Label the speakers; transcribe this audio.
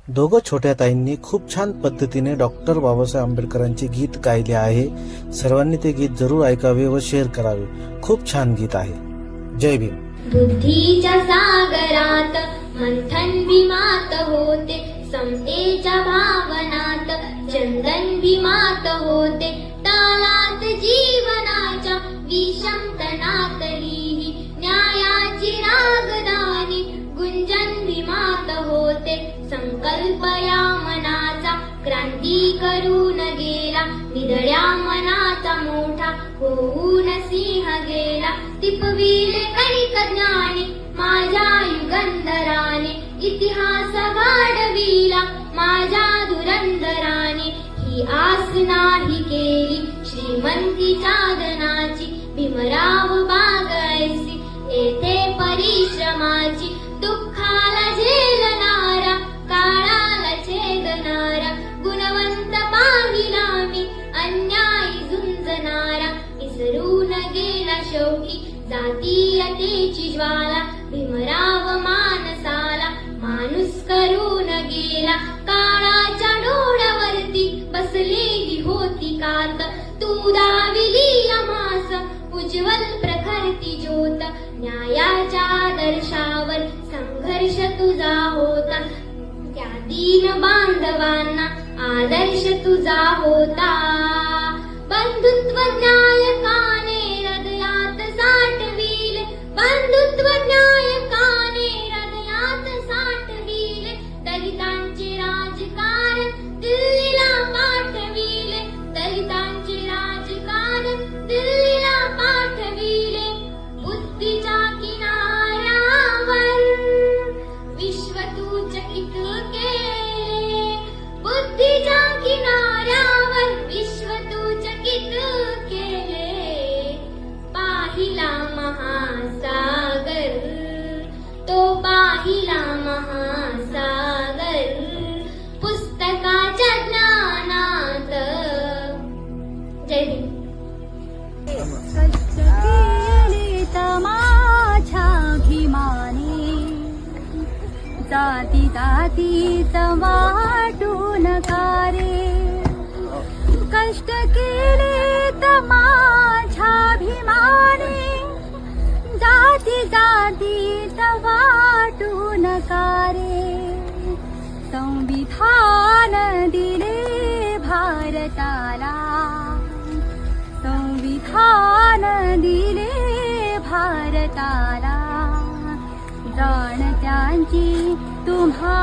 Speaker 1: दोघं छोट्या ताईंनी खूप छान पद्धतीने डॉक्टर बाबासाहेब आंबेडकरांचे गीत गायले आहे. सर्वांनी ते गीत जरूर ऐकावे व शेअर करावे. खूप छान गीत आहे. जय भीम.
Speaker 2: बुद्धीच्या सागरात मंथन विमात होते, समतेच्या भावनात चंदन विमात होते, तालात जीवनाच्या विषमतनातलीही न्यायाची रागदानी गुंजन विमात होते. संकल्प या मनाचा क्रांती करून गेला, निधड्या मनाचा मोठा होऊन सिंह गेला. टिपविले कणिक ज्ञानी माझ्या युगंधराने, इतिहास घडविला माझ्या धुरंधराने. ही आस नाही केली श्रीमंतीच्या धनाची, भीमराव बागायसी येथे परिश्रमाची. दुःखाला झेलणारा काळाला छेदणारा, गुणवंत पाहिला मी अन्यायी झुंजणारा. विसरून गेला शेवटी जातीयतेची ज्वाला, भीमराव मानसाला माणूस करून गेला. काळाच्या डोळ्यावरती बसलेली होती कात, तू दाविली आम्हास उज्ज्वल प्रखरती ज्योत. न्यायाच्या आदर्शावर संघर्ष तुझा होता, त्या दीन बांधवांना आदर्श तुझा होता. बंधुत्व न्यायकाने हृदयात साठविले, बंधुत्व न्यायकाने हृदयात साठविले. दलितांचे राजकारण दिल्लीला पाठविले, दलितांचे राजकारण दिल्लीला पाठविले. बुद्धीच्या किनाऱ्यावर विश्व तू चकित केले, बुद्धीच्या किनाऱ्यावर विश्व तू चकित केले. पाहिला महासागर, तो पाहिला महासागर, पुस्तकाच्या ज्ञानात. जय हिंद.
Speaker 3: कष्ट केले माझ्या भीमाने, जाती जातीच वाटून कारे. कष्ट केले माझ्या भीमाने, जाती जातीच वाटून कारे. संविधान दिले भारताला, संविधान दिले भारताला. जाणत्यांची तुम्हा